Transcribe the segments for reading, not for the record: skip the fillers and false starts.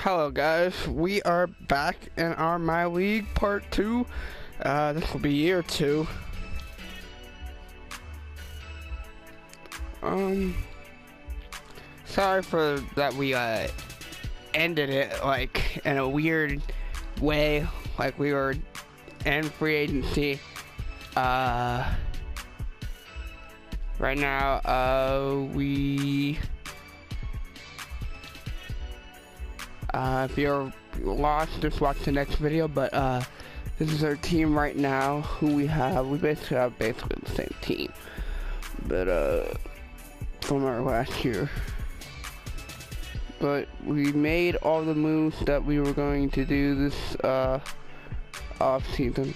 Hello guys, we are back in our MYLeague part 2. This will be year 2. Sorry for that we ended it like in a weird way, like we were in free agency. Right now, if you're lost, just watch the next video, but this is our team right now, who we have. We basically have the same team, but from our last year. But we made all the moves that we were going to do this off season.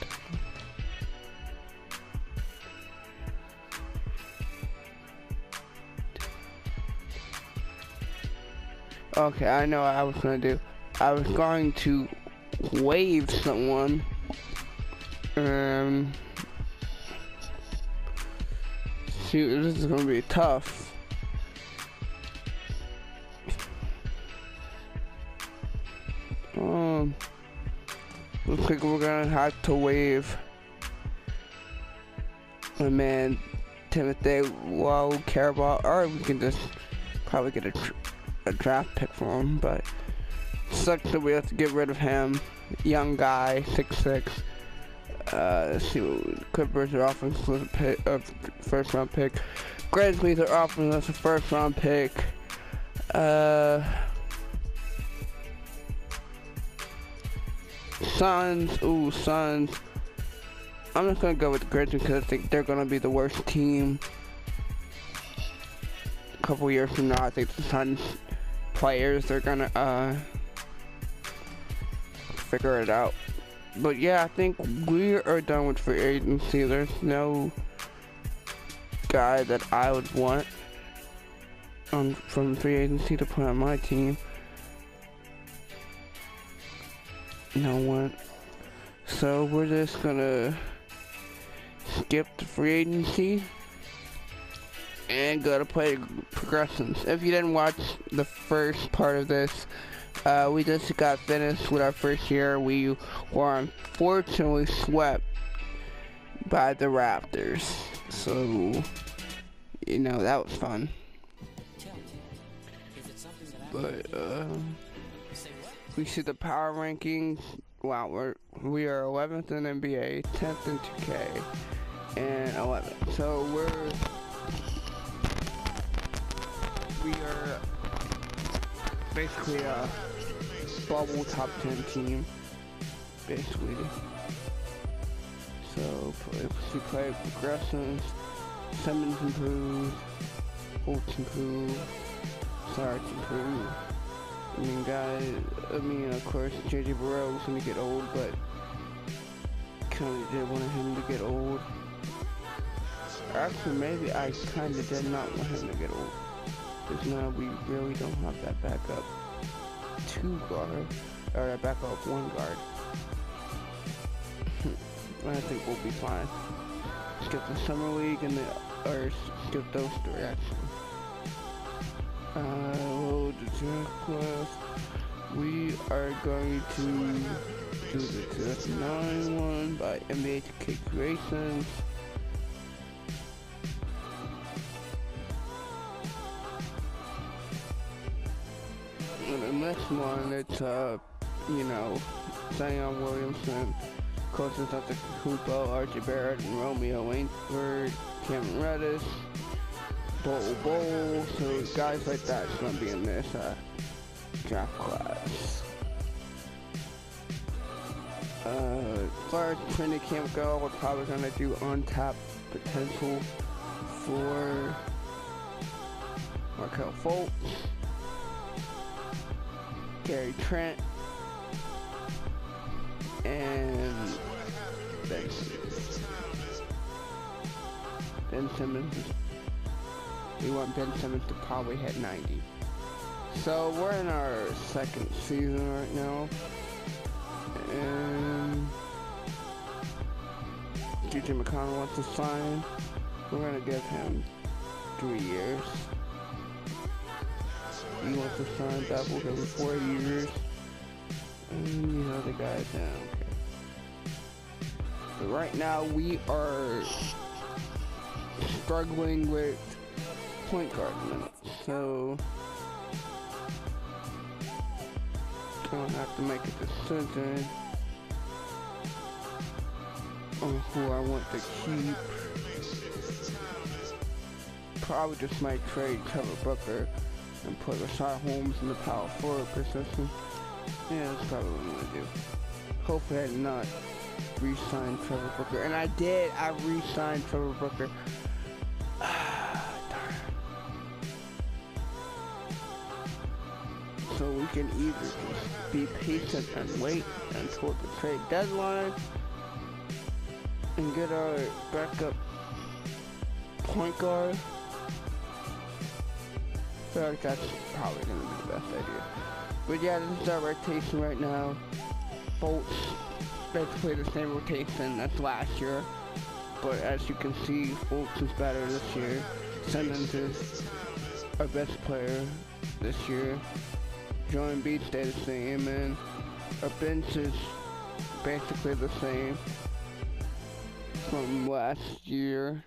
Okay, I know what I was gonna do. I was going to waive someone. Shoot, this is gonna be tough. Looks like we're gonna have to waive my man Timothy Low Carabao, or we can just probably get a draft pick for him, but it sucks that we have to get rid of him. Young guy, 6'6". Let's see what Clippers are offering us a first round pick. Grizzlies are offering us a first round pick. Suns. I'm just gonna go with the Grizzlies because I think they're gonna be the worst team. A couple years from now, I think the Suns players are gonna figure it out. But yeah, I think we are done with free agency. There's no guy that I would want from free agency to put on my team. No one. So we're just gonna skip the free agency and go to play progressions. If you didn't watch the first part of this, we just got finished with our first year. We were unfortunately swept by the Raptors. So, you know, that was fun. But, we see the power rankings. Wow, we are 11th in NBA, 10th in 2K, and 11th. So we are basically a bubble top 10 team, basically. So we play progressions, Simmons improved, Holtz improved, Sarge improved. Of course, JJ Burrell was gonna get old, but kinda did want him to get old. Actually, maybe I kinda did not want him to get old, because now we really don't have that backup 2 guard, or that backup 1 guard. I think we'll be fine. Skip the summer league or skip those 3 actually. We are going to do the 2009 one by NBA 2K Creations. And the next one, it's Zion Williamson, closest up to Kupo, Archie Barrett, and Romeo Langford, Cameron Reddish, Bowl, so guys like that is gonna be in this draft class. As far as training camp go, we're probably gonna do untapped potential for Markelle Fultz, Gary Trent, and Ben Simmons. We want Ben Simmons to probably hit 90. So we're in our 2nd season right now, and DJ McConnell wants to sign. We're gonna give him 3 years. He wants to sign that, we'll give him 4 years. And these other guys down. Okay. But right now we are struggling with point guard minutes, so I'm gonna have to make a decision on who I want to keep. Probably just might trade Trevor Booker and put Rashad Holmes in the power forward position. Yeah, that's probably what I'm gonna do. Hopefully I did not re-sign Trevor Booker. And I did, I re-signed Trevor Booker. Darn. So we can either just be patient and wait until the trade deadline and get our backup point guard. I feel like that's probably gonna be the best idea. But yeah, this is our rotation right now. Bolts basically the same rotation as last year, but as you can see, Fultz is better this year. Simmons is our best player this year. Joe Embiid stayed the same, and our bench is basically the same from last year.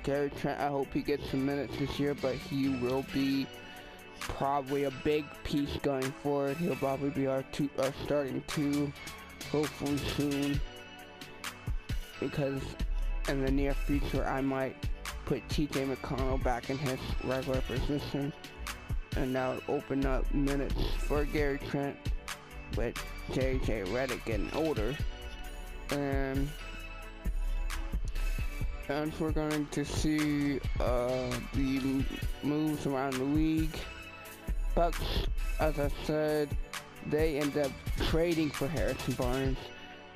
Gary Trent, I hope he gets some minutes this year, but he will be probably a big piece going forward. He'll probably be our starting two, hopefully soon, because in the near future I might put TJ McConnell back in his regular position, and that would open up minutes for Gary Trent with JJ Redick getting older. And we're going to see the moves around the league. Bucks, as I said, they end up trading for Harrison Barnes.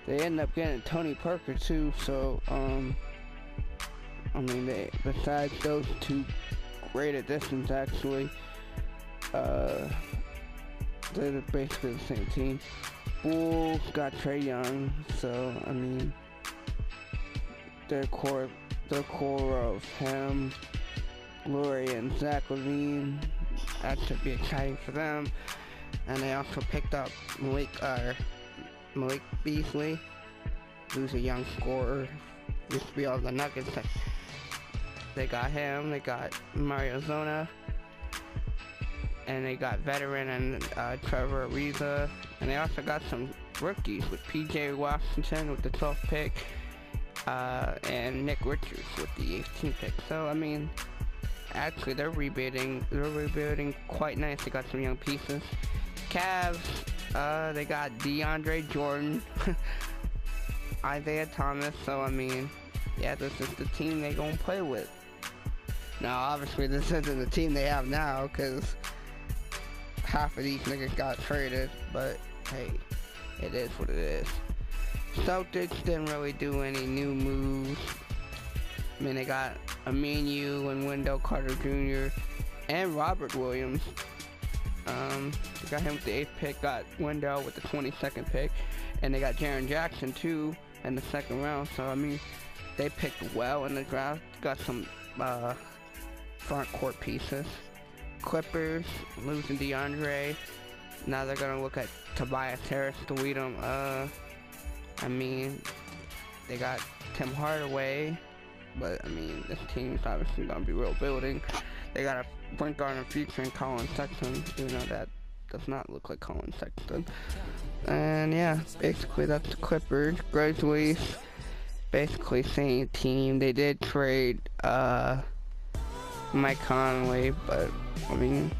They end up getting Tony Parker too, so I mean, besides those two great additions, actually, they're basically the same team. Bulls got Trae Young, so I mean, their core of him, Laurie, and Zach LaVine, that should be exciting for them. And they also picked up Malik Beasley, who's a young scorer, used to be all the Nuggets. They got him, they got Mario Zona, and they got veteran and Trevor Ariza, and they also got some rookies with PJ Washington with the 12th pick, and Nick Richards with the 18th pick. So I mean, actually they're rebuilding quite nice. They got some young pieces. Cavs, they got DeAndre Jordan, Isaiah Thomas. So I mean, yeah, this is the team they gonna play with. Now obviously this isn't the team they have now, because half of these niggas got traded, but hey, it is what it is. Celtics didn't really do any new moves. I mean, they got Aminu and Wendell Carter Jr. and Robert Williams. They got him with the 8th pick, got Wendell with the 22nd pick, and they got Jaren Jackson too in the 2nd round. So I mean, they picked well in the draft. Got some front court pieces. Clippers losing DeAndre. Now they're gonna look at Tobias Harris to lead them. I mean, they got Tim Hardaway, but I mean, this team's obviously gonna be real building. They got a point guard in the future in Colin Sexton, even though that does not look like Colin Sexton. And yeah, basically that's the Clippers. Grizzlies, basically same team. They did trade Mike Conley, but I mean,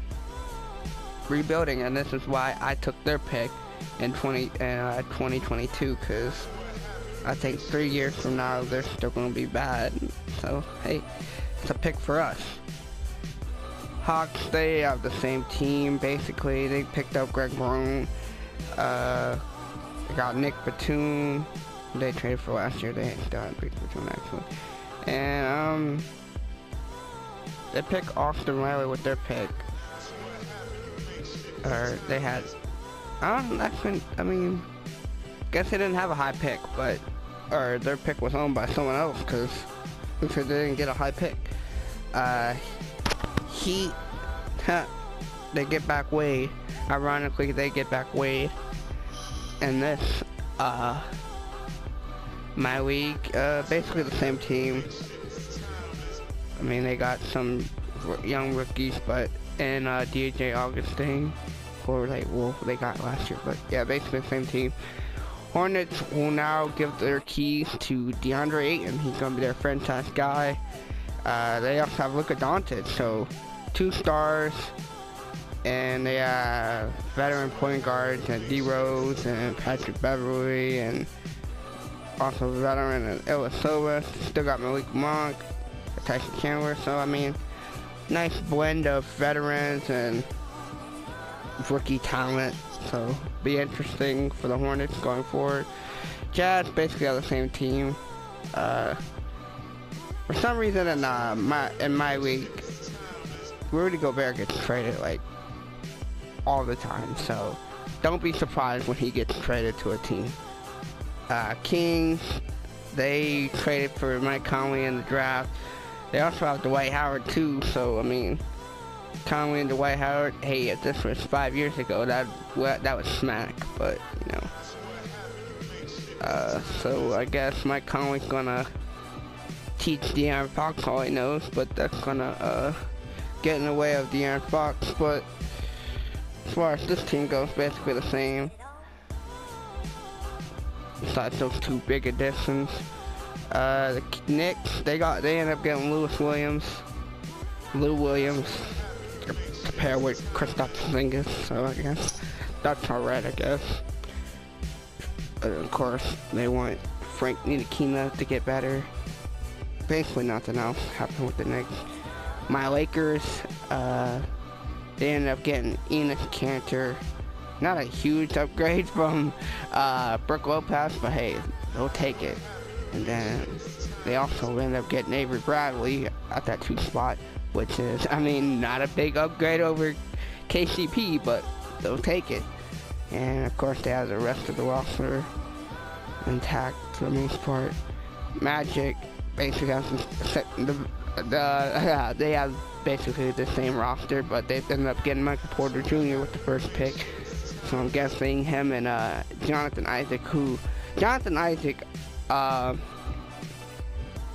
rebuilding, and this is why I took their pick in 2022, because I think 3 years from now they're still going to be bad. So hey, it's a pick for us. Hawks, they have the same team basically. They picked up Greg Brown. They got Nick Batum. They traded for last year. They still had Nick Batum actually. And they picked Austin Riley with their pick. Or they had, I mean, guess they didn't have a high pick, but, or their pick was owned by someone else, because they didn't get a high pick. they get back Wade. Ironically, they get back Wade. And this, MYLeague, basically the same team. I mean, they got some young rookies, but and DJ Augustine, or they got last year, but yeah, basically the same team. Hornets will now give their keys to DeAndre Ayton. He's gonna be their franchise guy. They also have Luka Doncic, so 2 stars, and they have veteran point guards and D Rose and Patrick Beverly, and also veteran and Ilyasova. Still got Malik Monk, Tyson Chandler. So I mean, nice blend of veterans and rookie talent. So be interesting for the Hornets going forward. Jazz basically have the same team. For some reason in MYLeague, Rudy Gobert gets traded like all the time. So don't be surprised when he gets traded to a team. Kings, they traded for Mike Conley in the draft. They also have Dwight Howard too, so I mean, Conley and Dwight Howard, hey, if this was 5 years ago, that was smack, but, you know. So I guess Mike Conley's gonna teach De'Aaron Fox all he knows, but that's gonna, get in the way of De'Aaron Fox. But as far as this team goes, basically the same. Besides those 2 big additions. The Knicks, they ended up getting Lou Williams, to pair with Kristaps Porzingis, so I guess that's alright, I guess. Of course, they want Frank Ntilikina to get better. Basically nothing else happened with the Knicks. My Lakers, they ended up getting Enes Kanter. Not a huge upgrade from Brook Lopez, but hey, they'll take it. And then they also ended up getting Avery Bradley at that 2 spot, which is, I mean, not a big upgrade over KCP, but they'll take it. And of course, they have the rest of the roster intact for the most part. Magic basically has they have basically the same roster, but they ended up getting Michael Porter Jr. with the first pick. So I'm guessing him and Jonathan Isaac,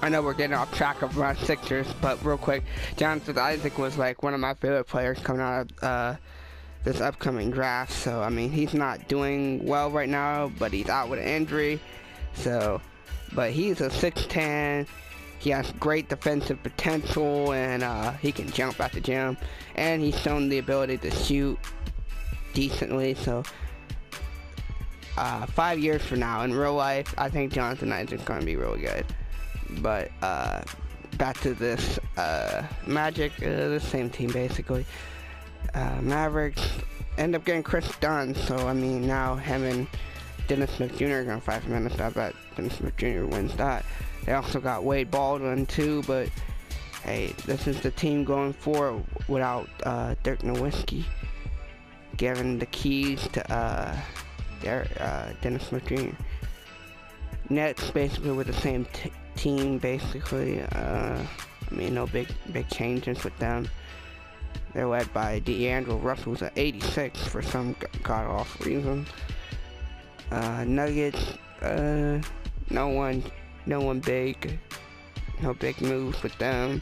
I know we're getting off track of my Sixers, but real quick, Jonathan Isaac was like one of my favorite players coming out of this upcoming draft. So I mean, he's not doing well right now, but he's out with an injury. So, but he's a 6'10". He has great defensive potential, and he can jump at the gym, and he's shown the ability to shoot decently. So 5 years from now, in real life, I think Jonathan Isaac's gonna be really good. But back to this Magic, the same team basically. Mavericks end up getting Chris Dunn, so I mean, now him and Dennis Smith Jr. are gonna fight for minutes. I bet Dennis Smith Jr. wins that. They also got Wade Baldwin too, but hey, this is the team going forward without Dirk Nowitzki giving the keys to Dennis Smith Jr. Nets basically with the same team basically. I mean, no big changes with them. They're led by D'Angelo Russell, who's at 86 for some god-awful reason. Nuggets, no big moves with them.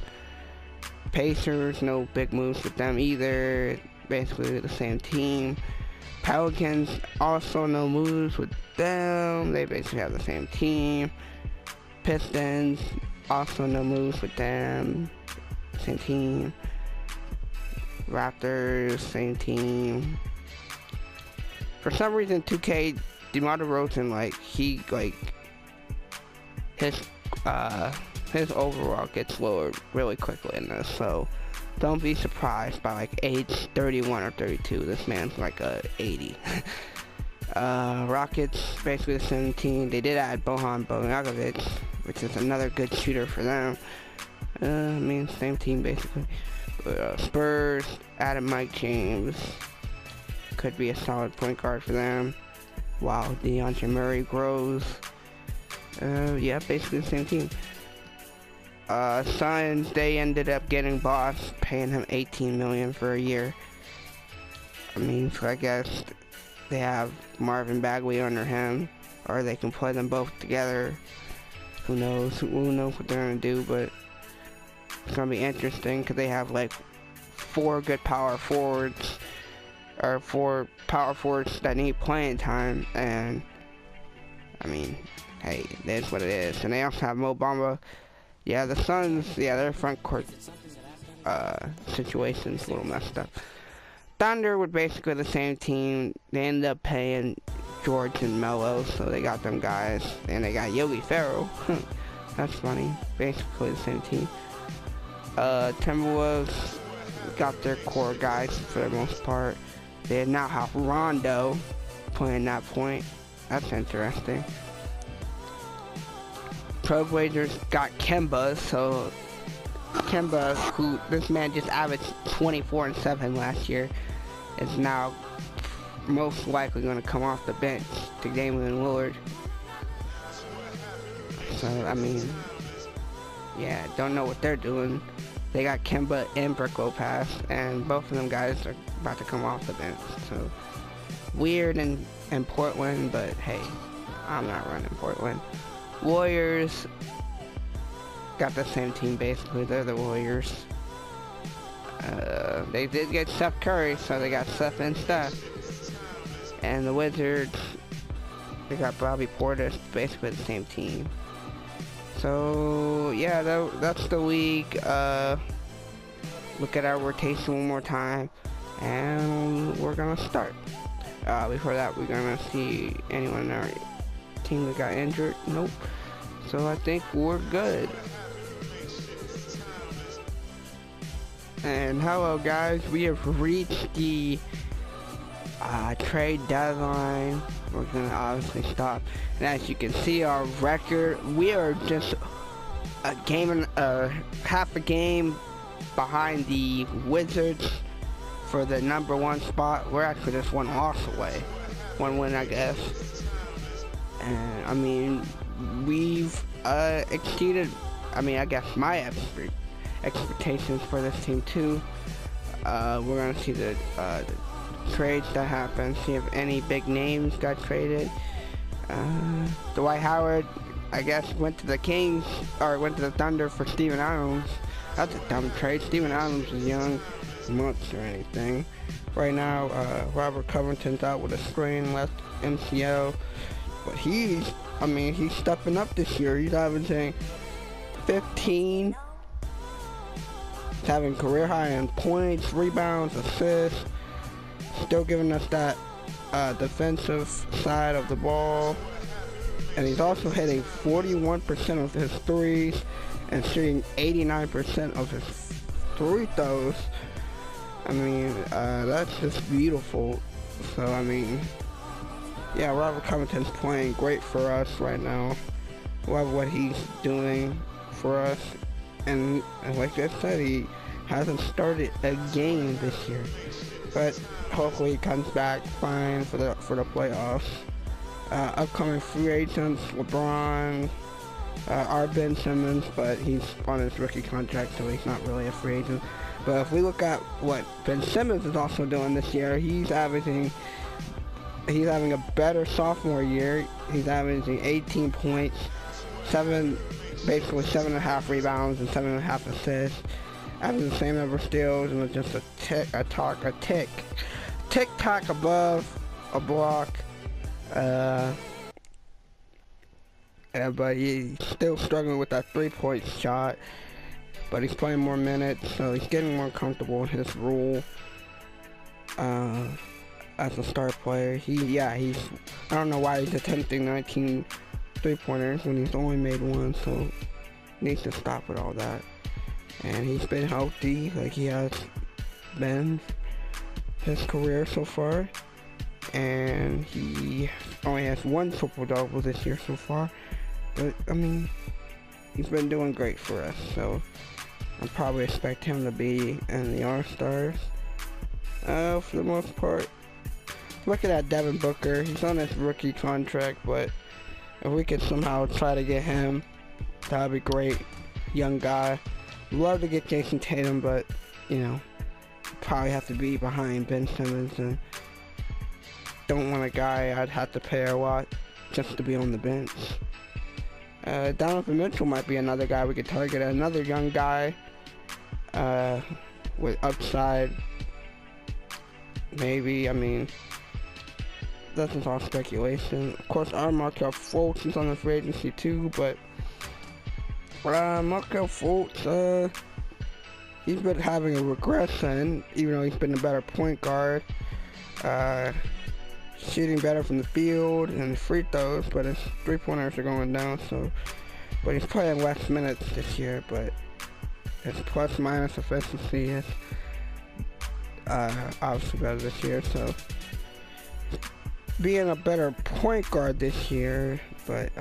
Pacers, no big moves with them either. Basically the same team. Pelicans, also no moves with them. They basically have the same team. Pistons, also no moves with them. Same team. Raptors, same team. For some reason, 2K, DeMar DeRozan, his overall gets lowered really quickly in this, so don't be surprised by like age 31 or 32. This man's like a 80. Rockets, basically the same team. They did add Bojan Bogdanovic, which is another good shooter for them. I mean, same team basically. Spurs added Mike James. Could be a solid point guard for them, while DeAndre Murray grows. Yeah, basically the same team. Suns, they ended up getting Boss, paying him $18 million for a year. I mean, so I guess they have Marvin Bagley under him, or they can play them both together. Who knows? Who knows what they're gonna do? But it's gonna be interesting because they have like 4 good power forwards, or 4 power forwards that need playing time. And I mean, hey, that's what it is. And they also have Mo Bamba. Yeah, the Suns. Yeah, their front court situation's a little messed up. Thunder were basically the same team. They ended up paying George and Melo, so they got them guys, and they got Yogi Ferrell. That's funny. Basically the same team. Timberwolves got their core guys for the most part. They now have Rondo playing that point. That's interesting. Trailblazers got Kemba, so Kemba, who this man just averaged 24 and 7 last year, is now most likely going to come off the bench to Damian Lillard. So I mean, yeah, don't know what they're doing. They got Kemba and Brook Lopez, and both of them guys are about to come off the bench. So weird in Portland, but hey, I'm not running Portland. Warriors got the same team basically. They're the Warriors. They did get Steph Curry, so they got Steph and Steph. And the Wizards, they got Bobby Portis, basically the same team. So yeah, that's the league. Look at our rotation one more time, and we're gonna start. Before that, we're gonna see anyone in our team that got injured. Nope. So I think we're good. And hello guys, we have reached the trade deadline. We're gonna obviously stop, and as you can see our record, we are just a game and half a game behind the Wizards for the #1 spot. We're actually just 1 loss away, 1 win I guess. And I mean, we've exceeded, I mean, I guess my expectations for this team too. We're gonna see the trades that happen, see if any big names got traded. Dwight Howard, I guess, went to the Kings, or went to the Thunder for Steven Adams. That's a dumb trade. Steven Adams is young, months or anything. Right now, Robert Covington's out with a sprained left MCL, but he's stepping up this year. He's averaging 15. He's having career high in points, rebounds, assists. Still giving us that defensive side of the ball. And he's also hitting 41% of his threes and shooting 89% of his free throws. I mean, that's just beautiful. So, I mean, yeah, Robert Covington's playing great for us right now. Love what he's doing for us. And like I said, he hasn't started a game this year. But hopefully he comes back fine for the playoffs. Upcoming free agents, LeBron, our Ben Simmons, but he's on his rookie contract, so he's not really a free agent. But if we look at what Ben Simmons is also doing this year, he's having a better sophomore year. He's averaging 18 points, basically 7.5 rebounds and 7.5 assists. Having the same number of steals and just a tick-tock above a block. But he's still struggling with that 3-point shot. But he's playing more minutes, so he's getting more comfortable in his role as a star player. I don't know why he's attempting 19 3-pointers when he's only made 1, so he needs to stop with all that. And he's been healthy, like he has been his career so far. And he only has 1 triple-double this year so far. But, I mean, he's been doing great for us, so I probably expect him to be in the All-Stars for the most part. Looking at Devin Booker, he's on his rookie contract, but if we could somehow try to get him, that would be great. Young guy. Love to get Jason Tatum, but, you know, probably have to be behind Ben Simmons, and don't want a guy I'd have to pay a lot just to be on the bench. Donovan Mitchell might be another guy we could target, another young guy with upside. Maybe, I mean, this is all speculation. Of course, our Markelle Fultz is on the free agency too, but Markelle Fultz, he's been having a regression, even though he's been a better point guard. Shooting better from the field and free throws, but his three-pointers are going down, so, but he's playing less minutes this year, but his plus-minus efficiency is obviously better this year, so being a better point guard this year, but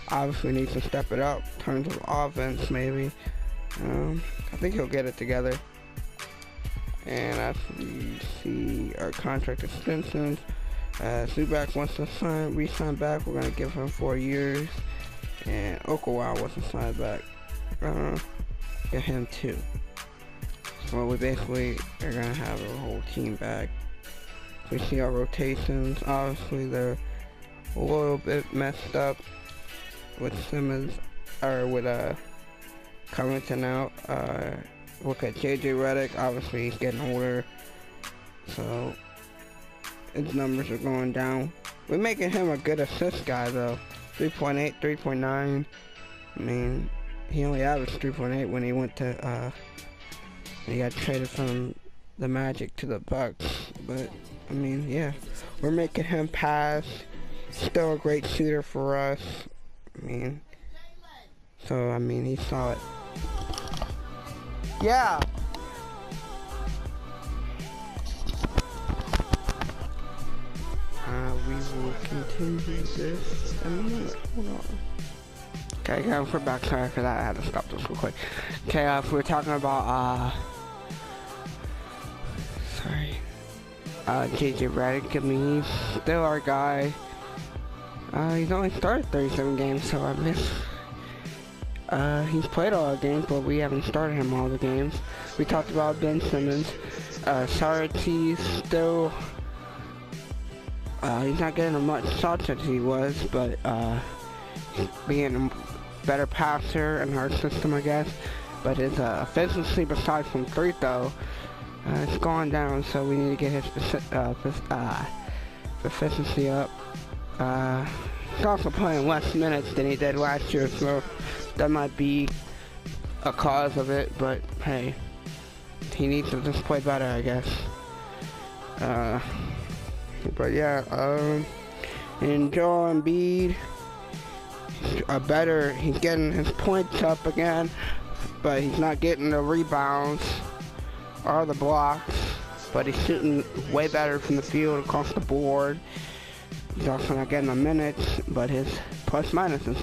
obviously needs to step it up in terms of offense, maybe. I think he'll get it together. And as we see our contract extensions, Zubac wants to re-sign back. We're going to give him 4 years. And Okawa wants to sign back. Get him 2. So we basically are going to have a whole team back. We see our rotations. Obviously, they're a little bit messed up with Simmons, or with Covington out. Look at JJ Redick. Obviously, he's getting older, so his numbers are going down. We're making him a good assist guy, though. 3.8, 3.9. I mean, he only averaged 3.8 when he went to, he got traded from the Magic to the Bucks. But, I mean, yeah. We're making him pass. Still a great shooter for us. I mean, so, I mean, he's solid. Yeah. We will continue this in a minute. Hold on. Okay, guys, we're back. Sorry for that. I had to stop this real quick. Okay, if we're talking about, JJ Redick, I mean, he's still our guy. He's only started 37 games, so I miss. He's played all the games, but we haven't started him all the games. We talked about Ben Simmons. Sarte's still, he's not getting as much shots as he was, but being a better passer in our system, I guess. But his efficiency, besides from free throw, it's gone down, so we need to get his efficiency up. He's also playing less minutes than he did last year, so that might be a cause of it, but hey, he needs to just play better, I guess. But yeah, and Joel Embiid, he's getting his points up again, but he's not getting the rebounds or the blocks, but he's shooting way better from the field across the board. He's also not getting the minutes, but his plus-minus has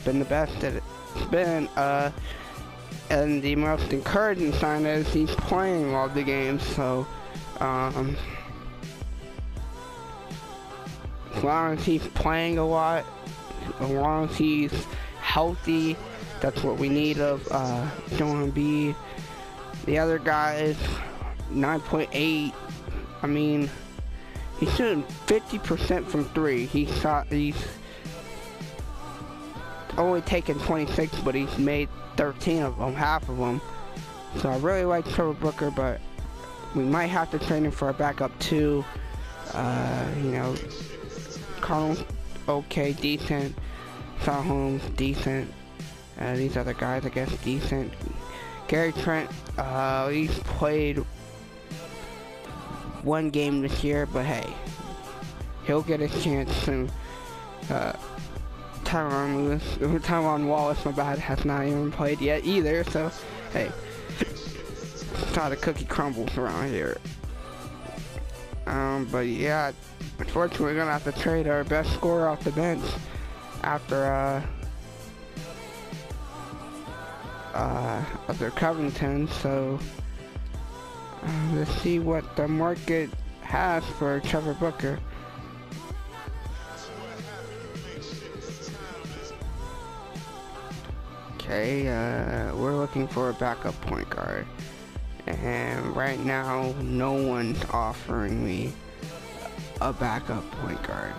been the best that it's been. And the most encouraging sign is he's playing all the games, so as long as he's playing a lot, as long as he's healthy, that's what we need of Joel Embiid. The other guys, 9.8. I mean, he's shooting 50% from 3. He's only taken 26, but he's made 13 of them, half of them. So I really like Trevor Booker, but we might have to trade him for a backup too. You know, Carl's okay, decent. Saul Holmes, decent. These other guys, I guess, decent. Gary Trent, he's played 1 game this year, but hey, he'll get his chance soon. Tyron Wallace, my bad, has not even played yet either, so hey, it's how the cookie crumbles around here. But yeah, unfortunately we're gonna have to trade our best scorer off the bench after Covington, so let's see what the market has for Trevor Booker. Okay, we're looking for a backup point guard, and right now no one's offering me a backup point guard.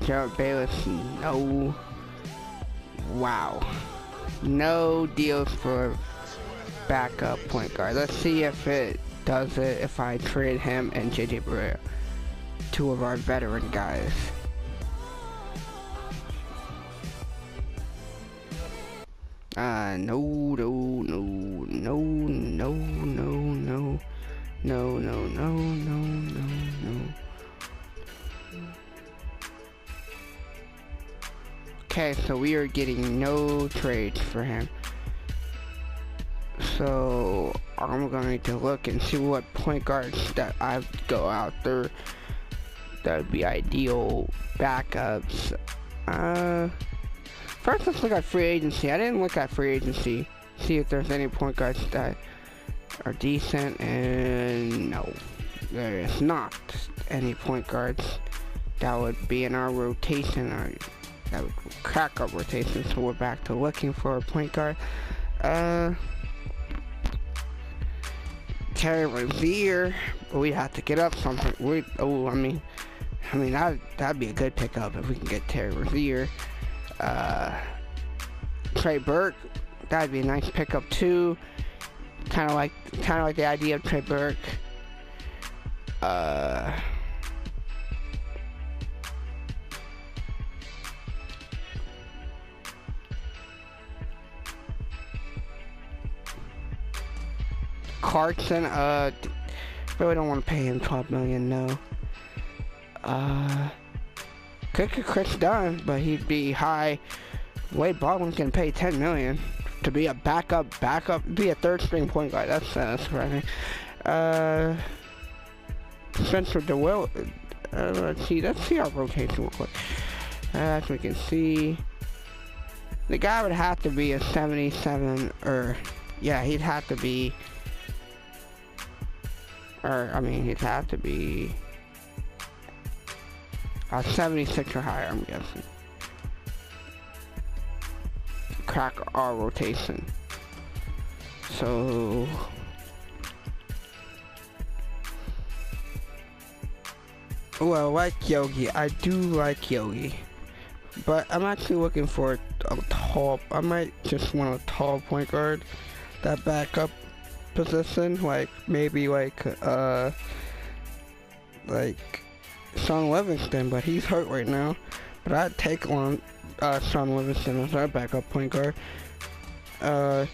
Jared Bayless, no. Wow. No deals for backup point guard. Let's see if it does it if I trade him and JJ Barea, two of our veteran guys. No. Okay, so we are getting no trades for him. So I'm going to look and see what point guards that I go out there that would be ideal backups. First let's look at free agency. I didn't look at free agency. See if there's any point guards that are decent, and no, there is not any point guards that would be in our rotation or that would crack our rotation. So we're back to looking for a point guard. Terry Rozier, but we'd have to get up something. I mean that'd be a good pickup if we can get Terry Rozier. Trey Burke, that'd be a nice pickup too. Kind of like the idea of Trey Burke. Clarkson, really don't want to pay him $12 million, no. Could get Chris Dunn, but he'd be high. Wade Baldwin's gonna pay $10 million to be a backup, be a third string point guard. That's surprising. Spencer DeWitt. Let's see our rotation real quick. As we can see, the guy would have to be a 77, or yeah, he'd have to be. He'd have to be a 76 or higher, I'm guessing. Crack our rotation. So well, like Yogi, I do like Yogi, but I'm actually looking for a tall. I might just want a tall point guard that backup position, like maybe like Sean Livingston, but he's hurt right now. But I'd take on Sean Livingston as our backup point guard. Or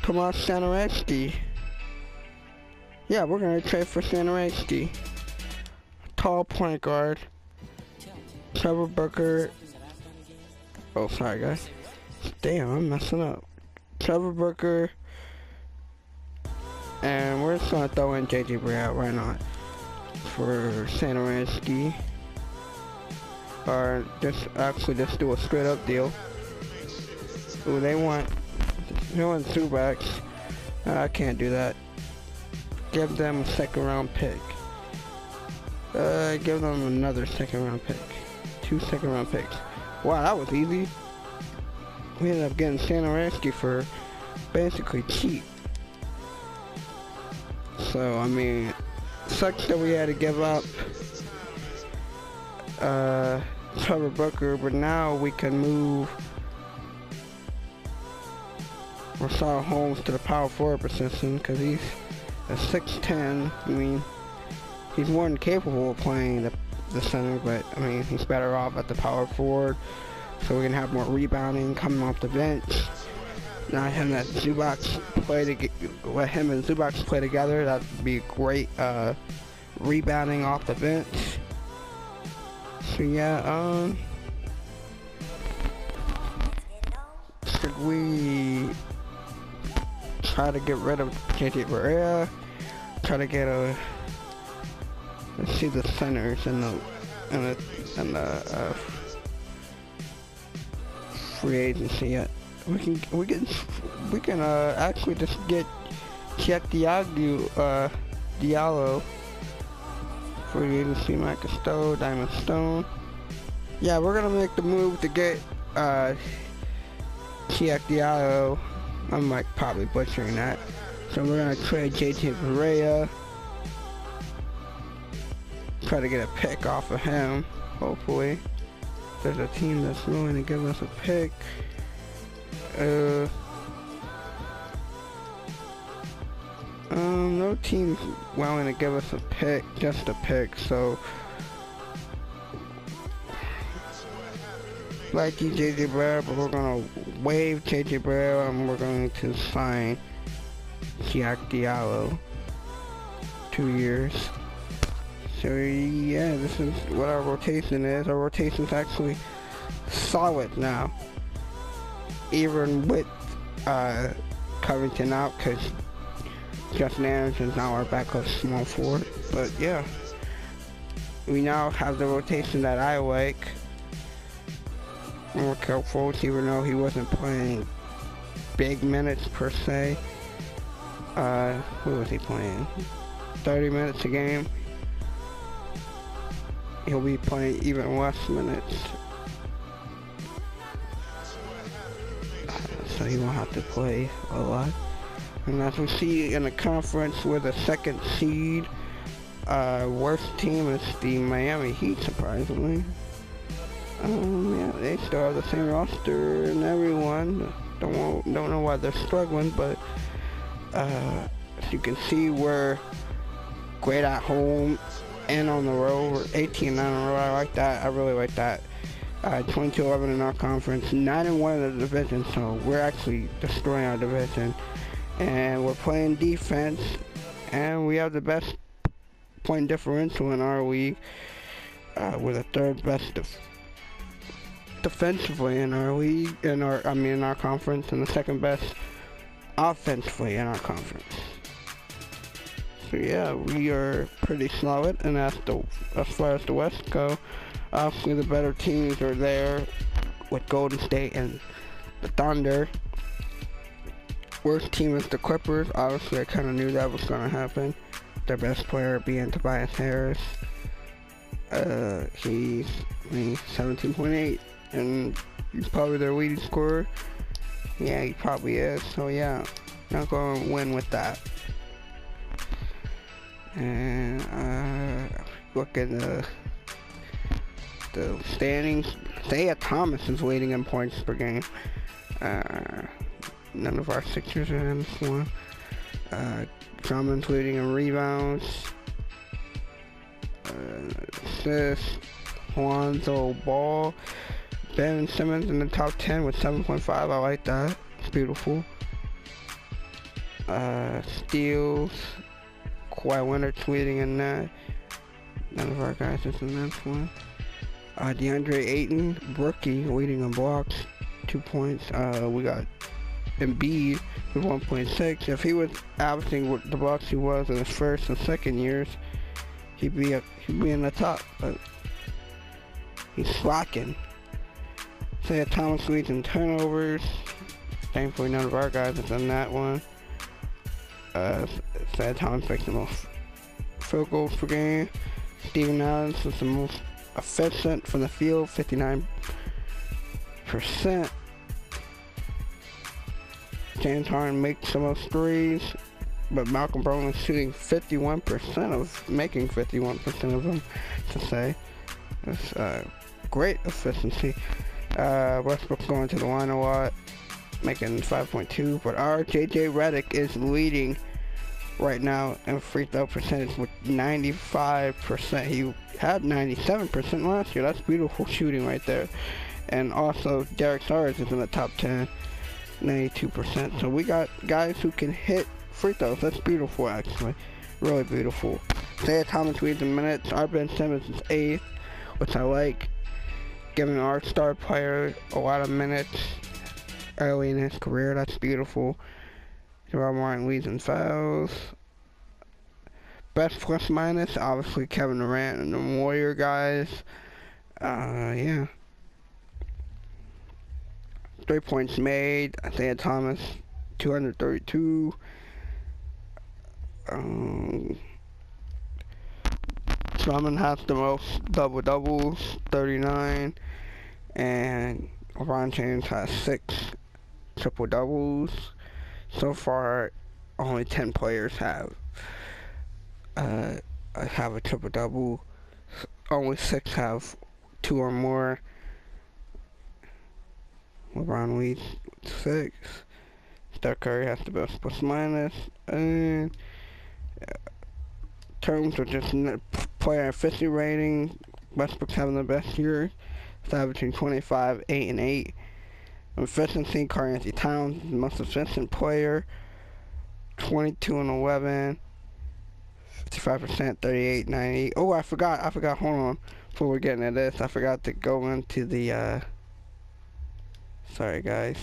Tomas Satoransky. Yeah, we're gonna trade for Satoransky. Tall point guard. Trevor Booker. Oh, sorry guys. Damn, I'm messing up. Trevor Booker, and we're just gonna throw in JJ Barea, why not, for Satoransky, or just do a straight up deal. Ooh, they want Zubac. I can't do that. Give them a second round pick. Give them another second round pick. 2 second round picks. Wow, that was easy. We ended up getting Satoransky for basically cheap. So, I mean, sucks that we had to give up Trevor Booker, but now we can move Rashawn Holmes to the power forward position because he's a 6'10". I mean, he's more than capable of playing the center, but I mean, he's better off at the power forward. So we can have more rebounding coming off the bench. Not him that Zubac let him and Zubac play together. That'd be great rebounding off the bench. So yeah, should we try to get rid of JJ Barea? Try to get let's see the centers and the free agency yet. We can actually just get Check Diallo free agency. Micah Stowe, Diamond Stone. Yeah, we're gonna make the move to get Pt.2. I'm like probably butchering that. So we're gonna trade JJ Barea. Try to get a pick off of him, hopefully. There's a team that's willing to give us a pick. No team's willing to give us a pick, just a pick, so like you JJ Barea, but we're gonna waive JJ Barea and we're going to sign Jack Diallo. 2 years. So yeah, this is what our rotation is. Our rotation's actually solid now. Even with Covington out, because Justin Anderson's now our backup small forward. But yeah, we now have the rotation that I like. More careful, even though he wasn't playing big minutes per se. What was he playing? 30 minutes a game. He'll be playing even less minutes. So he won't have to play a lot. And as we see in the conference, we're the second seed. Worst team is the Miami Heat, surprisingly. Yeah, they still have the same roster and everyone. Don't know why they're struggling, but as you can see, we're great at home and on the road. We're 18-9 on the road. I like that. I really like that. 22-11 in our conference, 9-1 in the division. So we're actually destroying our division, and we're playing defense, and we have the best point differential in our league. We're the third best defensively in our league, in our conference, and the second best offensively in our conference. So yeah, we are pretty solid, and as far as the West go, obviously the better teams are there with Golden State and the Thunder. Worst team is the Clippers. Obviously, I kind of knew that was going to happen. Their best player being Tobias Harris. He's 17.8, and he's probably their leading scorer. Yeah, he probably is. So yeah, not going to win with that. And look at the standings. Isaiah Thomas is leading in points per game. None of our Sixers are in this one. Drummond's leading in rebounds. Assists. Lonzo Ball. Ben Simmons in the top 10 with 7.5. I like that. It's beautiful. Steals. Kawhi Leonard's leading in that. None of our guys is in this one. DeAndre Ayton, rookie, leading in blocks, 2 points. We got Embiid with 1.6. If he was averaging what the blocks he was in his first and second years, he'd be in the top. But he's slacking. Isaiah Thomas leads in turnovers. Thankfully, none of our guys is in that one. Isaiah Thomas makes the most field goals per game. Steven Adams is the most efficient from the field, 59%. James Harden makes the most threes, but Malcolm Brogdon is shooting 51% of, making 51% of them, to say. That's great efficiency. Westbrook's going to the line a lot, making 5.2, but our JJ Redick is leading right now in free throw percentage with 95%. He had 97% last year. That's beautiful shooting right there. And also Derek Sarge is in the top 10, 92%. So we got guys who can hit free throws. That's beautiful, actually. Really beautiful. Isaiah Thomas leads in minutes. Our Ben Simmons is 8th, which I like, giving our star player a lot of minutes early in his career. That's beautiful. Jamal Martin leads in fouls. Best plus minus, obviously Kevin Durant and the Warrior guys. Yeah. 3 points made. Isaiah Thomas, 232. Drummond has the most double-doubles, 39. And LeBron James has 6 triple doubles. So far, only 10 players have a triple double. Only 6 have 2 or more. LeBron leads 6. Steph Curry has the best plus minus. And terms of just player efficiency rating, Westbrook's having the best year. It's averaging 25, 8, and 8. Efficiency, Karl-Anthony Towns, the most efficient player, 22 and 11, 55%, 38, 90. Oh, I forgot, hold on. Before we're getting into this, I forgot to go into the, sorry guys,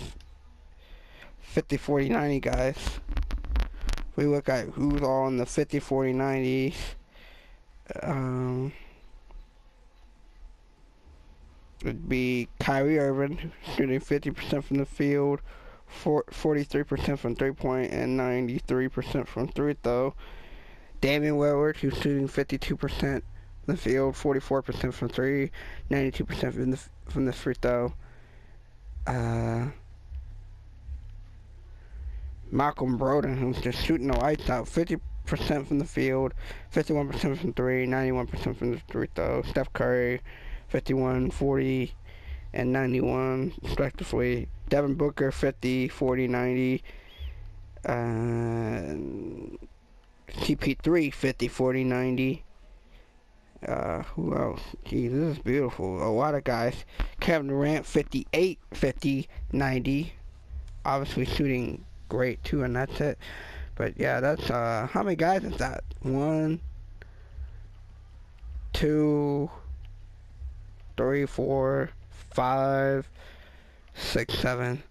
50, 40, 90 guys. We look at who's all in the 50, 40, 90s. It'd be Kyrie Irving shooting 50% from the field, 43% from three-point, and 93% from three-throw. Damian Lillard, who's shooting 52% from the field, 44% from three, 92% from the free throw. Malcolm Brogdon, who's just shooting the lights out, 50% from the field, 51% from three, 91% from the free throw. Steph Curry, 51, 40, and 91, respectively. Devin Booker, 50, 40, 90. Pt.2, 50, 40, 90. Who else? Gee, this is beautiful. A lot of guys. Kevin Durant, 58, 50, 90. Obviously shooting great too, and that's it. But yeah, that's how many guys is that? 1, 2, 3, 4, 5, 6, 7.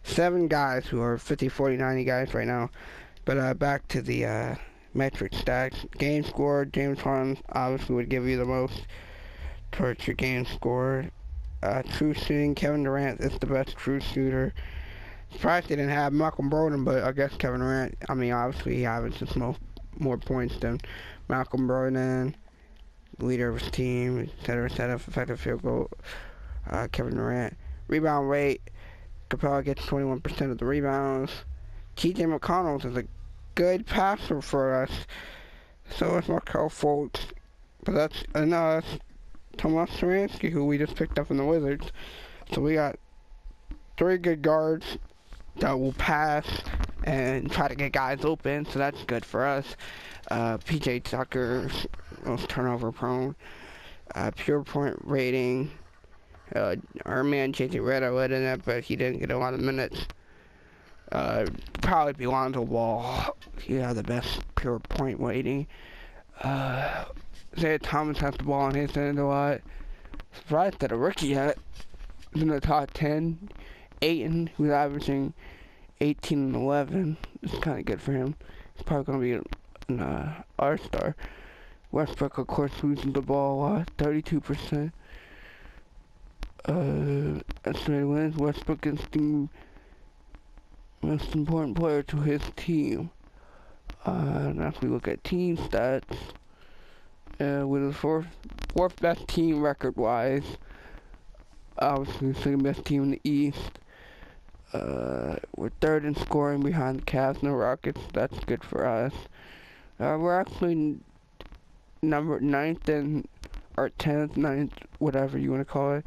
7 guys who are 50, 40, 90 guys right now. But back to the metric stats. Game score, James Harden obviously would give you the most towards your game score. True shooting, Kevin Durant is the best true shooter. Surprised they didn't have Malcolm Brogdon, but I guess Kevin Durant, I mean, obviously he averages more points than Malcolm Brogdon, leader of his team, etc., effective field goal, Kevin Durant. Rebound rate, Capella gets 21% of the rebounds. T.J. McConnell is a good passer for us, so is Markelle Fultz. But that's enough. Tomas Saransky, who we just picked up from the Wizards. So we got 3 good guards that will pass and try to get guys open, so that's good for us. PJ Tucker, most turnover prone. Pure point rating. Our man JJ Redick led in it, but he didn't get a lot of minutes. Probably be Lonzo Ball. He had the best pure point rating. Isaiah Thomas has the ball on his end a lot. Surprised that a rookie yet in the top 10. Ayton, who's averaging 18 and 11. It's kind of good for him. He's probably going to be an all-star. Westbrook, of course, losing the ball a lot, 32%. Estimated wins. Westbrook is the most important player to his team. Now if we look at team stats, with the fourth best team record-wise, obviously the second best team in the East. We're 3rd in scoring behind the Cavs and the Rockets. That's good for us. We're actually number 9th and or 10th, 9th, whatever you want to call it,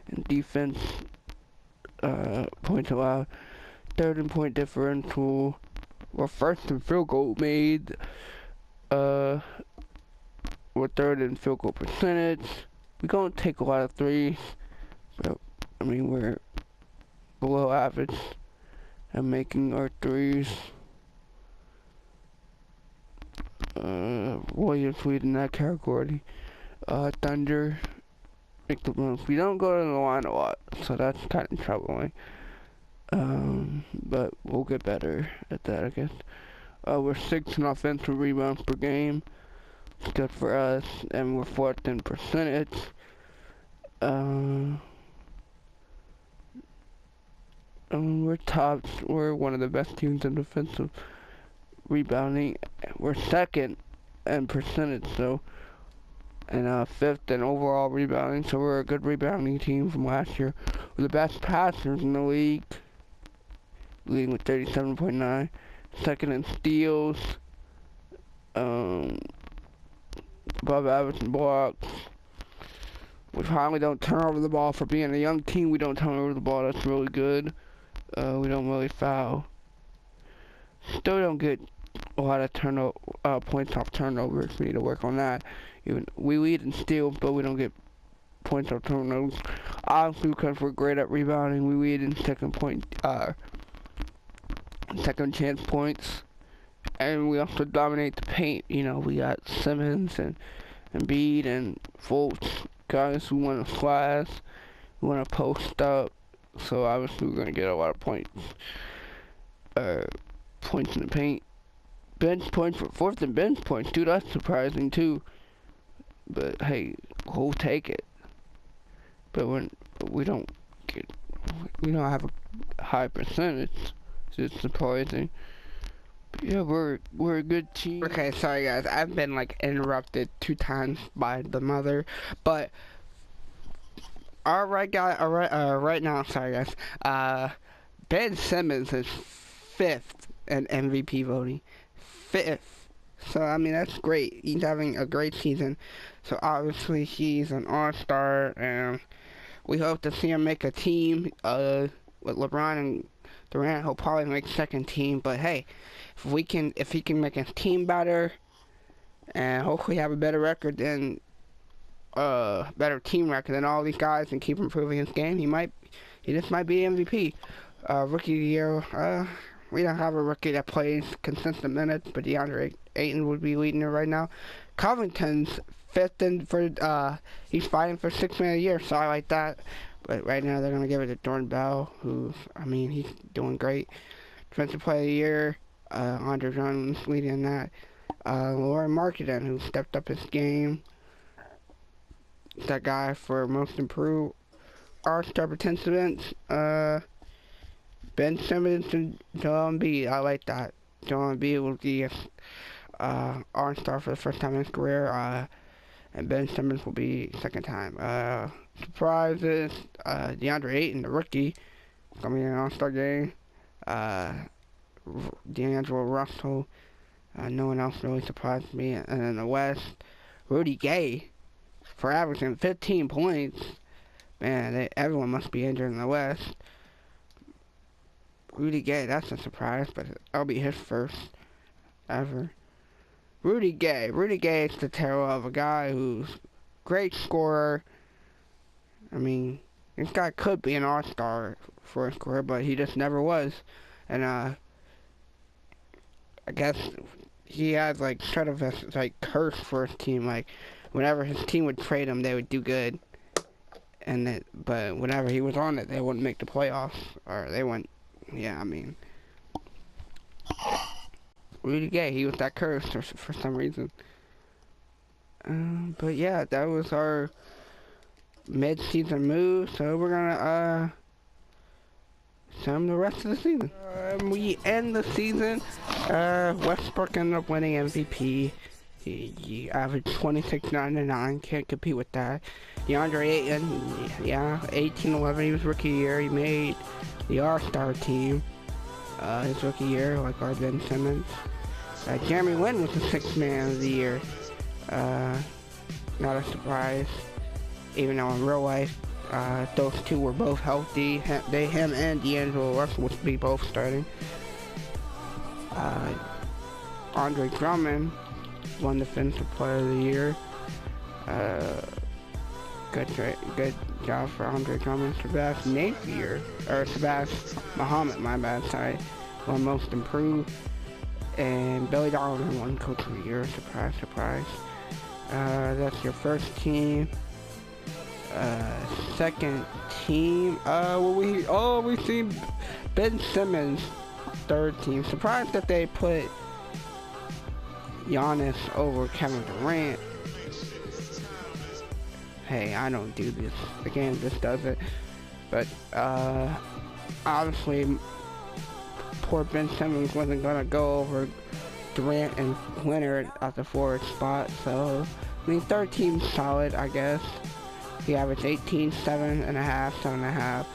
in defense. Points allowed. 3rd in point differential. We're 1st in field goal made. We're 3rd in field goal percentage. We don't take a lot of threes, but I mean we're below average at making our threes. Williams lead in that category. Thunder make the most. We don't go to the line a lot, so that's kind of troubling. But we'll get better at that, I guess. We're 6th in offensive rebounds per game. It's good for us, and we're 4th in percentage. We're tops. We're one of the best teams in defensive rebounding. We're 2nd in percentage, so, and 5th in overall rebounding. So we're a good rebounding team from last year. We're the best passers in the league. leading with 37.9. Second in steals, above average in blocks. We finally don't turn over the ball. For being a young team, we don't turn over the ball. That's really good. We don't really foul. Still don't get a lot of points off turnovers. We need to work on that. Even we lead in steals, but we don't get points off turnovers. Obviously, because we're great at rebounding, we lead in second chance points, and we also dominate the paint. You know, we got Simmons and Embiid and Fultz, guys who want to slash, who want to post up. So obviously, we're gonna get a lot of points. Points in the paint. Bench points for fourth and bench points, dude. That's surprising too. But hey, we'll take it. But we don't have a high percentage. It's surprising. But yeah, we're a good team. Okay, sorry guys, I've been like interrupted 2 times by the mother. But right now, sorry guys. Ben Simmons is 5th in MVP voting. 5th. So I mean that's great. He's having a great season. So obviously he's an all-star, and we hope to see him make a team with LeBron and Durant. He'll probably make second team, but hey, if he can make his team better and hopefully have a better record than better team record than all these guys and keep improving his game, he just might be MVP. Rookie of the year, we don't have a rookie that plays consistent minutes, but DeAndre Ayton would be leading it right now. Covington's 5th in he's fighting for 6th man of the year, so I like that. But right now they're gonna give it to Jordan Bell, who, I mean, he's doing great. Defensive player of the year, Andre Drummond's leading that. Lauren Marketing, who stepped up his game. That guy for most improved. All-star participants, Ben Simmons and Joel Embiid. I like that. Joel Embiid will be a all-star for the first time in his career. And Ben Simmons will be second time. Surprises, DeAndre Ayton, the rookie, coming in an all-star game. D'Angelo Russell, no one else really surprised me. And in the West, Rudy Gay, for averaging 15 points. Man, everyone must be injured in the West. Rudy Gay, that's a surprise, but that'll be his first ever. Rudy Gay is the tale of a guy who's great scorer. I mean, this guy could be an all-star for his career, but he just never was. And I guess he had like sort of a curse for his team. Like whenever his team would trade him, they would do good, but whenever he was on it, they wouldn't make the playoffs, or they wouldn't. Yeah, I mean, Rudy Gay, he was that cursed for some reason. But yeah, that was our mid-season move. So we're gonna sum the rest of the season. We end the season. Westbrook ended up winning MVP. He averaged 26.99. Can't compete with that. DeAndre Ayton, yeah, 18-11. He was rookie year. He made the All-Star team his rookie year, like our Ben Simmons. Jeremy Lin was the 6th man of the year. Not a surprise, even though in real life those two were both healthy. Him and D'Angelo Russell would be both starting. Andre Drummond won Defensive Player of the Year. Good job for Andre Drummond. Shabazz Muhammad, my bad, sorry, won Most Improved. And Billy Donovan won Coach of the Year. Surprise, surprise. That's your first team. Second team. We see Ben Simmons, third team. Surprised that they put Giannis over Kevin Durant. Hey, I don't do this. The game just does it. But obviously, poor Ben Simmons wasn't gonna go over Durant and Leonard at the forward spot. So, I mean, third team's solid, I guess. He averaged 18, 7.5, 7.5.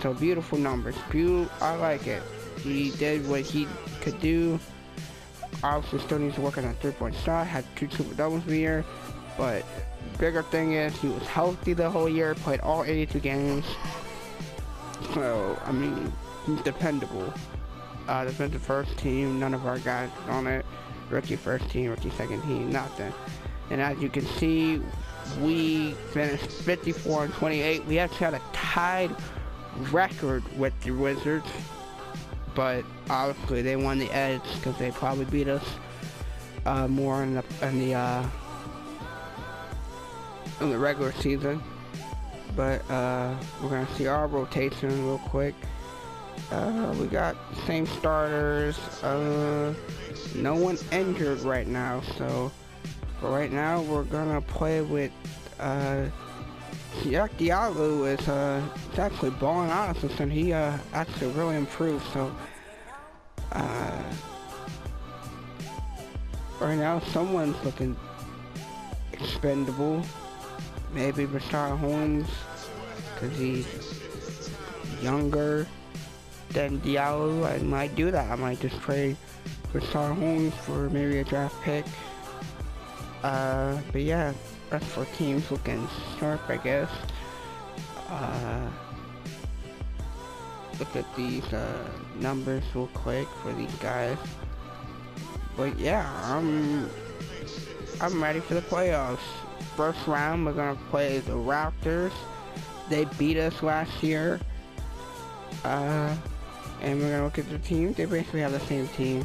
So beautiful numbers. I like it. He did what he could do. Obviously still needs to work on that 3-point shot, had 2 triple doubles the year, but bigger thing is he was healthy the whole year, played all 82 games. So, I mean, he's dependable. Defensive first team, none of our guys on it. Rookie first team, rookie second team, nothing. And as you can see, we finished 54-28. We actually had a tied record with the Wizards, but obviously they won the edge because they probably beat us more in the regular season. But we're gonna see our rotation real quick. We got the same starters. No one injured right now, so for right now we're gonna play with Diallo is actually balling out of us, and he actually really improved. So right now someone's looking expendable. Maybe Rashard Holmes, because he's younger than Diallo. I might do that. I might just trade Rashard Holmes for maybe a draft pick. But yeah, that's for teams looking sharp, I guess. Look at these numbers real quick for these guys. But yeah, I'm ready for the playoffs. First round, we're gonna play the Raptors. They beat us last year. And we're gonna look at the team. They basically have the same team,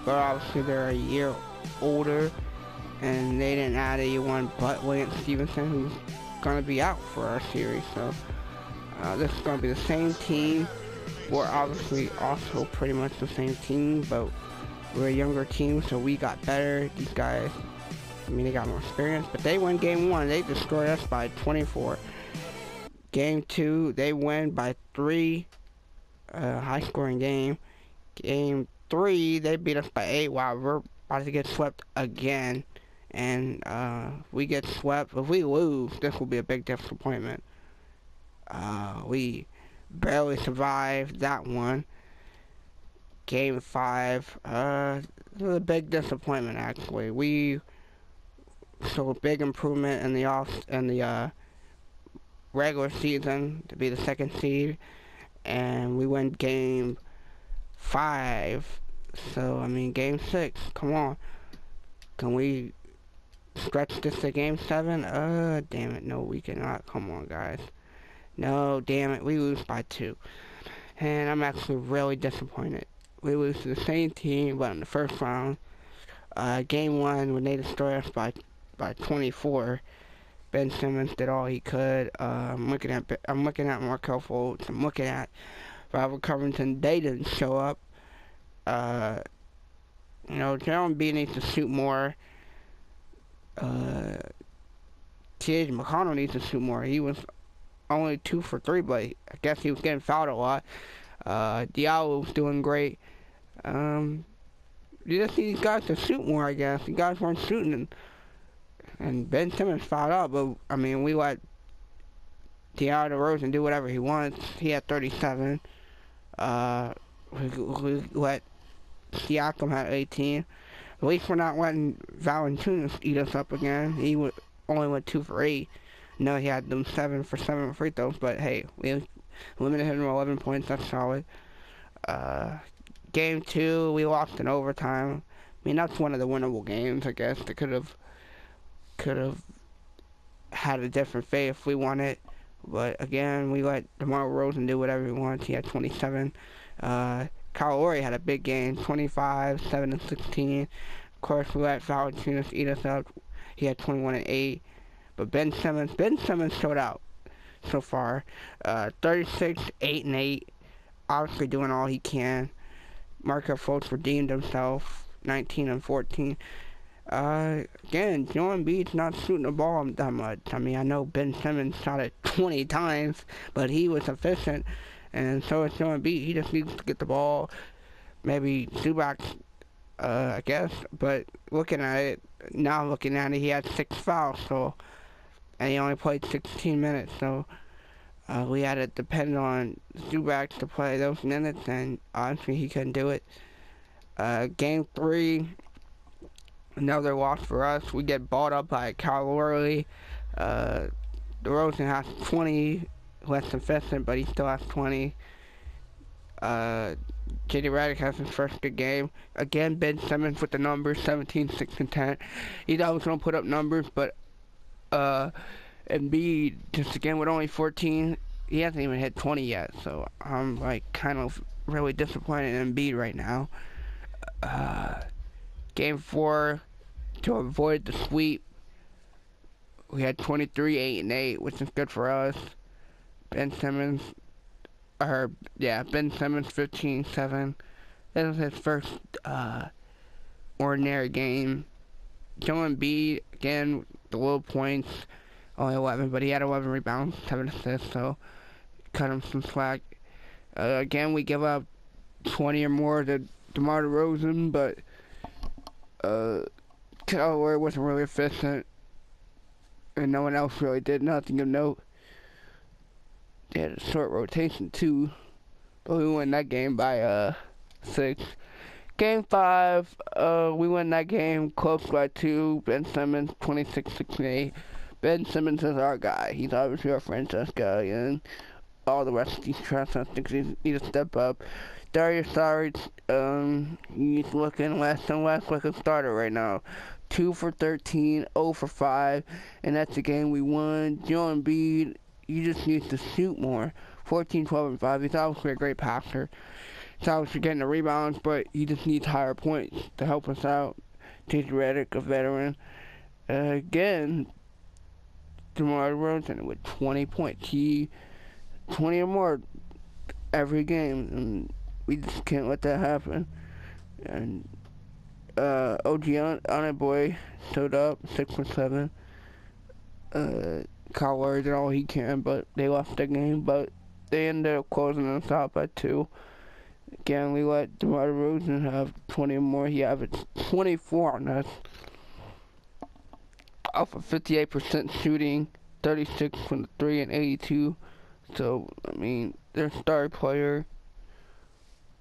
but obviously they're a year older, and they didn't add anyone but William Stevenson, who's gonna be out for our series. So this is gonna be the same team. We're obviously also pretty much the same team, but we're a younger team, so we got better. These guys, I mean, they got more experience, but they win game 1. They destroyed us by 24. Game 2, they win by 3. High scoring game. Game 3, they beat us by 8. Wow, we're about to get swept again. And we get swept. If we lose, this will be a big disappointment. We barely survived that one. Game 5, it was a big disappointment actually. We showed a big improvement in the regular season to be the 2nd seed, and we win game 5. So I mean, game 6, come on, can we stretch this to game 7? Damn it, no, we cannot. Come on, guys. No, damn it, we lose by 2, and I'm actually really disappointed. We lose to the same team, but in the first round. Game 1, when they destroyed us by 24, Ben Simmons did all he could. I'm looking at Markelle Fultz. I'm looking at Robert Covington. They didn't show up. You know, Jalen B needs to shoot more. T.J. McConnell needs to shoot more. He was only 2 for 3, but I guess he was getting fouled a lot. Diallo was doing great. You just need these guys to shoot more, I guess. You guys weren't shooting, and Ben Simmons fouled out, but I mean, we let DeAndre DeRozan do whatever he wants. He had 37. We let Siakam have 18. At least we're not letting Valanciunas eat us up again. He only went 2 for 8. No, he had them 7 for 7 free throws, but hey, we limited him to 11 points. That's solid. Game 2, we lost in overtime. I mean, that's one of the winnable games, I guess. They could have had a different fate if we won it. But again, we let DeMar DeRozan do whatever he wants. He had 27. Kyle Lowry had a big game, 25, 7 and 16. Of course, we let Valanciunas eat us up. He had 21 and 8. But Ben Simmons showed out so far. 36, 8 and 8. Obviously doing all he can. Markelle Fultz redeemed himself, 19 and 14. Again, Joel Embiid's not shooting the ball that much. I mean, I know Ben Simmons shot it 20 times, but he was efficient, and so is Joel Embiid. He just needs to get the ball. Maybe Zubac, I guess. But looking at it, he had 6 fouls, so, and he only played 16 minutes, so We had to depend on Zubac to play those minutes, and honestly, he couldn't do it. Game 3, another loss for us. We get balled up by Kyle Worley. DeRozan has 20, less efficient, but he still has 20. JD Redick has his first good game. Again, Ben Simmons with the numbers, 17, 6, and 10. He's always going to put up numbers, but Embiid, just again with only 14, he hasn't even hit 20 yet, so I'm like kind of really disappointed in Embiid right now. Game 4, to avoid the sweep, we had 23, 8, and 8, which is good for us. Ben Simmons, Ben Simmons 15, 7. This was his first ordinary game. Joel Embiid, again, the low points, only 11, but he had 11 rebounds, 7 assists, so cut him some slack. Again, we give up 20 or more to DeMar DeRozan, but Callaway wasn't really efficient, and no one else really did nothing of note. They had a short rotation too, but we won that game by 6. Game 5, we won that game close by 2. Ben Simmons 26, 6, and 8. Ben Simmons is our guy. He's obviously our franchise guy, and all the rest of these trash think need to step up. Darius Saric, he's looking less and less like a starter right now. 2 for 13, 0 for 5, and that's the game we won. Joel Embiid, you just need to shoot more. 14, 12, and 5. He's obviously a great passer. He's obviously getting the rebounds, but he just needs higher points to help us out. JJ Redick, a veteran. Again, DeMar DeRozan with 20 points. 20 or more every game, and we just can't let that happen. And OG Boy showed up, 6 for 7. Kyle Lowry did all he can, but they lost the game. But they ended up closing us out by 2. Again, we let DeMar DeRozan have 20 or more. He averaged 24 on us. Off of 58% shooting, 36 from the 3 and 82. So, I mean, their star player,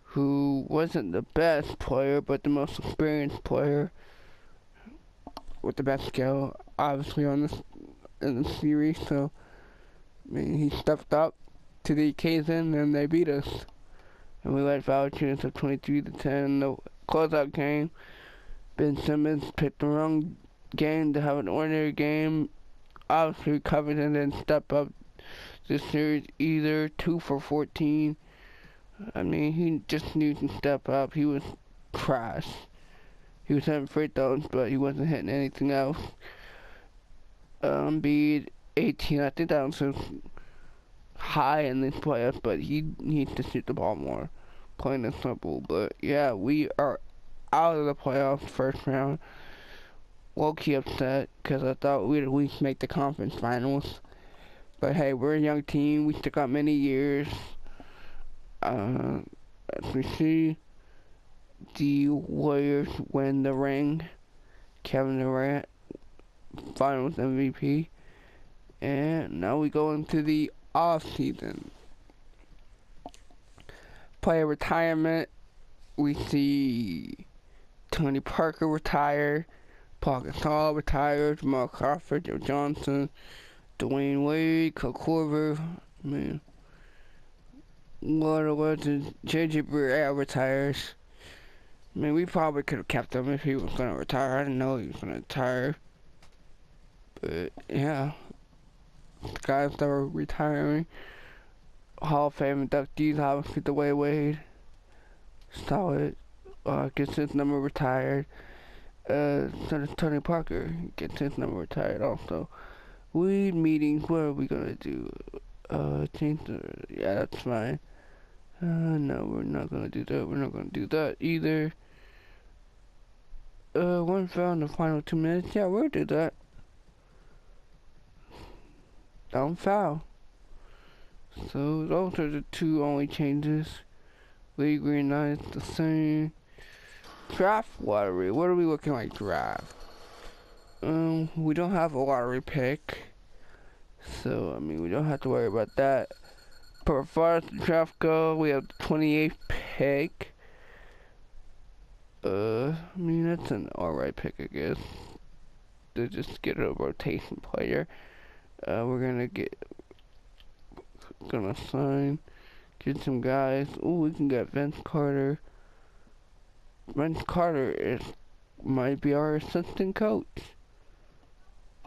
who wasn't the best player, but the most experienced player, with the best skill, obviously in the series. So, I mean, he stepped up to the occasion, and they beat us. And we led Valanciunas of 23 to 10 in the closeout game. Ben Simmons picked the wrong game to have an ordinary game. Obviously, Covington didn't step up this series either. 2 for 14. I mean, he just needs to step up. He was trash. He was hitting free throws, but he wasn't hitting anything else. Embiid 18. I think that was his high in these playoffs, but he needs to shoot the ball more. Plain and simple. But yeah, we are out of the playoffs first round. Low-key upset because I thought we'd at least make the conference finals. But hey, we're a young team. We still got many years. As we see, the Warriors win the ring. Kevin Durant, Finals MVP. And now we go into the off-season. Player retirement. We see Tony Parker retire. Paul Gasol retired. Jamal Crawford, Joe Johnson, Dwayne Wade, Kyle Korver. I mean, what a legend. JJ Barea retires. I mean, we probably could have kept him if he was going to retire. I didn't know he was going to retire. But, yeah. The guys that were retiring. Hall of Fame inductees, obviously, Dwayne Wade. Solid. Gets his number retired. So does Tony Parker. Gets his number retired also. Weed meetings, what are we going to do? Change the... Yeah, that's fine. No, we're not going to do that. We're not going to do that either. One foul in the final 2 minutes. Yeah, we'll do that. Don't foul. So those are the 2 only changes. League reunites the same. Draft lottery. What are we looking like draft? We don't have a lottery pick. So, I mean, we don't have to worry about that. But as far as the draft go, we have the 28th pick. I mean, that's an alright pick, I guess. To just get a rotation player. We're gonna sign, get some guys. Oh, we can get Vince Carter. Vince Carter might be our assistant coach.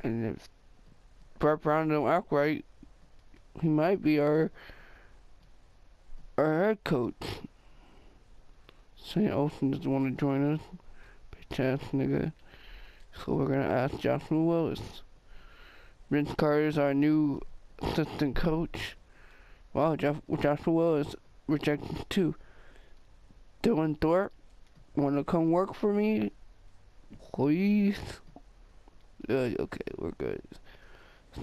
And if Brett Brown don't act right, he might be our head coach. St. Olsen doesn't want to join us. Bitch ass nigga. So we're gonna ask Joshua Willis. Vince Carter is our new assistant coach. Wow, Joshua Willis rejected too. Dylan Thorpe, wanna come work for me? Please? Okay, we're good.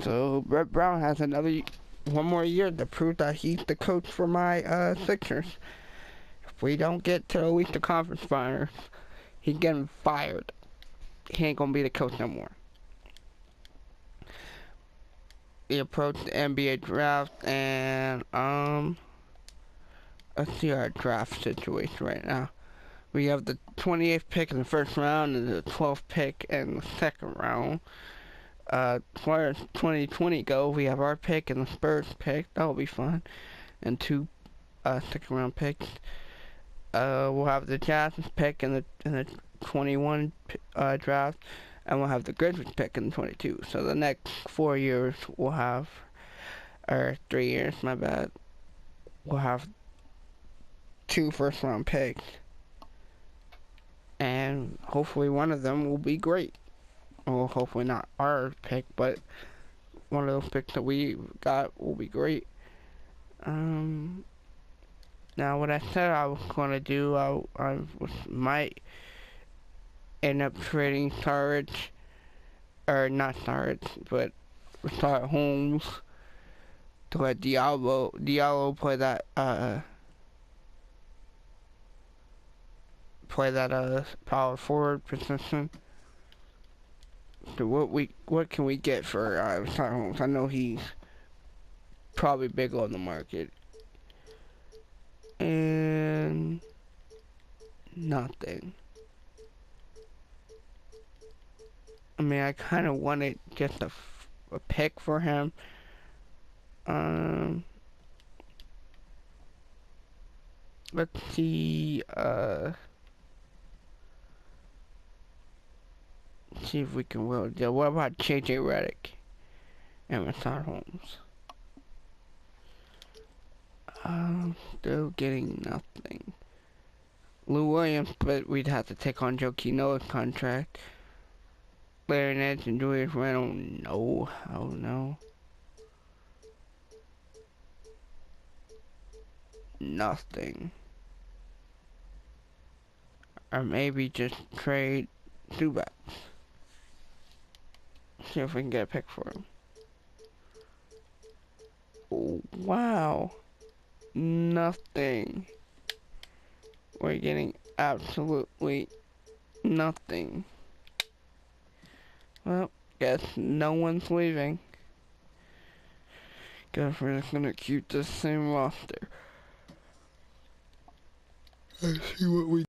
So Brett Brown has one more year to prove that he's the coach for my Sixers. If we don't get to at least the conference finals, he's getting fired. He ain't gonna be the coach no more. We approach the NBA draft, and let's see our draft situation right now. We have the 28th pick in the first round and the 12th pick in the second round. As far as 2020 go, we have our pick and the Spurs pick. That'll be fun. And two second round picks. We'll have the Jazz's pick in the 21 draft, and we'll have the Grizzlies pick in the 22. So the next 4 years we'll have, or 3 years, my bad. We'll have 2 first round picks, and hopefully one of them will be great. Well, hopefully not our pick, but one of those picks that we got will be great. Now what I said I was gonna do, might end up trading Saric, or not Saric, but Rashard Holmes to let Diallo play that power forward position. So what can we get for Rashard Holmes? I know he's probably big on the market. And nothing. I mean, I kind of wanted just a pick for him. Let's see. See if we can will. Yeah, what about JJ Redick and Rashard Holmes? Still getting nothing. Lou Williams, but we'd have to take on Joakim Noah's contract. Larry Nance and Julius Randle, no. Oh no. Nothing. Or maybe just trade Zubac. See if we can get a pick for him. Oh, wow. Nothing. We're getting absolutely nothing. Well, guess no one's leaving. Guess we're just gonna keep the same roster. Let's see what we